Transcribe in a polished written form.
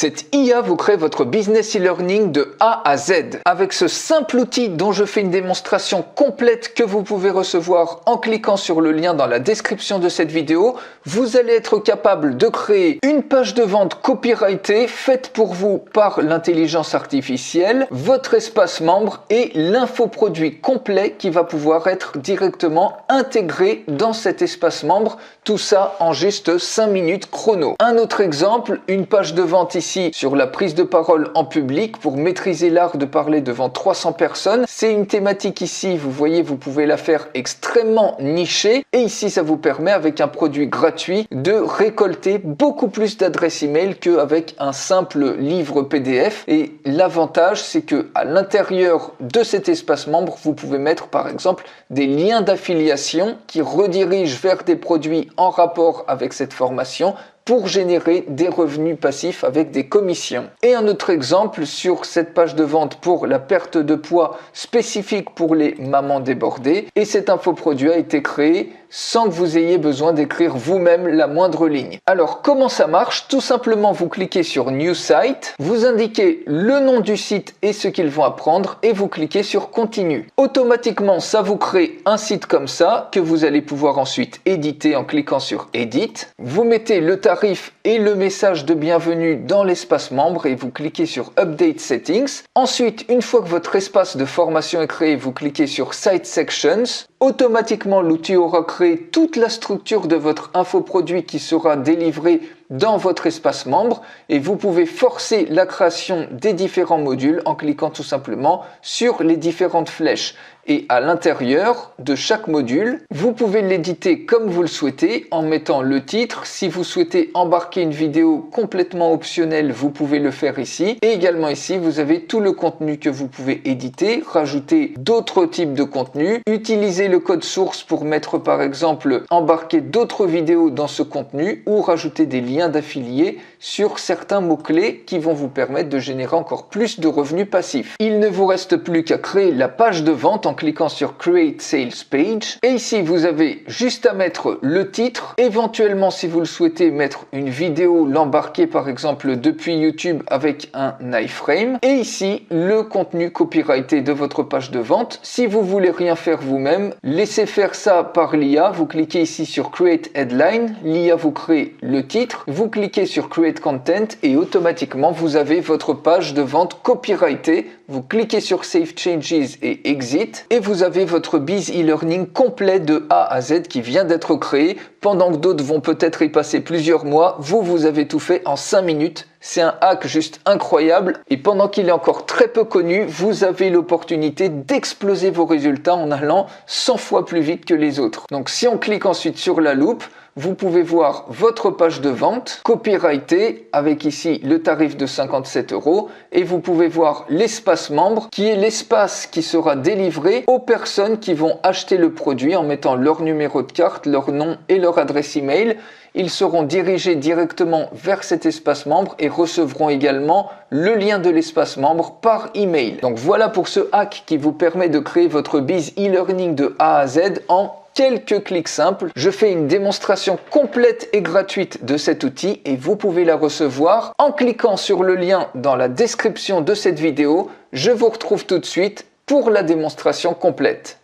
Cette IA vous crée votre business e-learning de A à Z. Avec ce simple outil dont je fais une démonstration complète que vous pouvez recevoir en cliquant sur le lien dans la description de cette vidéo, vous allez être capable de créer une page de vente copyrightée faite pour vous par l'intelligence artificielle, votre espace membre et l'infoproduit complet qui va pouvoir être directement intégré dans cet espace membre. Tout ça en juste 5 minutes chrono. Un autre exemple, une page de vente ici sur la prise de parole en public pour maîtriser l'art de parler devant 300 personnes. C'est une thématique ici, vous voyez, vous pouvez la faire extrêmement nichée. Et ici, ça vous permet avec un produit gratuit de récolter beaucoup plus d'adresses email qu'avec un simple livre PDF. Et l'avantage, c'est que à l'intérieur de cet espace membre, vous pouvez mettre par exemple des liens d'affiliation qui redirigent vers des produits en rapport avec cette formation pour générer des revenus passifs avec des commissions. Et un autre exemple sur cette page de vente pour la perte de poids spécifique pour les mamans débordées. Et cet infoproduit a été créé sans que vous ayez besoin d'écrire vous-même la moindre ligne. Alors comment ça marche? Tout simplement vous cliquez sur New Site, vous indiquez le nom du site et ce qu'ils vont apprendre et vous cliquez sur Continue. Automatiquement ça vous crée un site comme ça que vous allez pouvoir ensuite éditer en cliquant sur Edit. Vous mettez le tarif et le message de bienvenue dans l'espace membre et vous cliquez sur Update Settings. Ensuite, une fois que votre espace de formation est créé, vous cliquez sur Site Sections. Automatiquement, l'outil aura créé toute la structure de votre infoproduit qui sera délivré dans votre espace membre et vous pouvez forcer la création des différents modules en cliquant tout simplement sur les différentes flèches. Et à l'intérieur de chaque module, vous pouvez l'éditer comme vous le souhaitez en mettant le titre. Si vous souhaitez embarquer une vidéo complètement optionnelle, vous pouvez le faire ici. Et également ici, vous avez tout le contenu que vous pouvez éditer, rajouter d'autres types de contenus, utiliser le code source pour mettre par exemple, embarquer d'autres vidéos dans ce contenu ou rajouter des liens d'affiliés sur certains mots-clés qui vont vous permettre de générer encore plus de revenus passifs. Il ne vous reste plus qu'à créer la page de vente en cliquant sur Create Sales Page. Et ici, vous avez juste à mettre le titre. Éventuellement, si vous le souhaitez, mettre une vidéo, l'embarquer par exemple depuis YouTube avec un iframe. Et ici, le contenu copyrighté de votre page de vente. Si vous voulez rien faire vous-même, laissez faire ça par l'IA. Vous cliquez ici sur Create Headline. L'IA vous crée le titre. Vous cliquez sur Create Content et automatiquement, vous avez votre page de vente copyrightée. Vous cliquez sur Save Changes et Exit. Et vous avez votre biz e-learning complet de A à Z qui vient d'être créé. Pendant que d'autres vont peut-être y passer plusieurs mois, vous avez tout fait en 5 minutes. C'est un hack juste incroyable et pendant qu'il est encore très peu connu, vous avez l'opportunité d'exploser vos résultats en allant 100 fois plus vite que les autres. Donc si on clique ensuite sur la loupe, vous pouvez voir votre page de vente copyrightée avec ici le tarif de 57 € et vous pouvez voir l'espace membre qui est l'espace qui sera délivré aux personnes qui vont acheter le produit en mettant leur numéro de carte, leur nom et leur adresse email. Ils seront dirigés directement vers cet espace membre et recevront également le lien de l'espace membre par email. Donc voilà pour ce hack qui vous permet de créer votre biz e-learning de A à Z en quelques clics simples. Je fais une démonstration complète et gratuite de cet outil et vous pouvez la recevoir en cliquant sur le lien dans la description de cette vidéo. Je vous retrouve tout de suite pour la démonstration complète.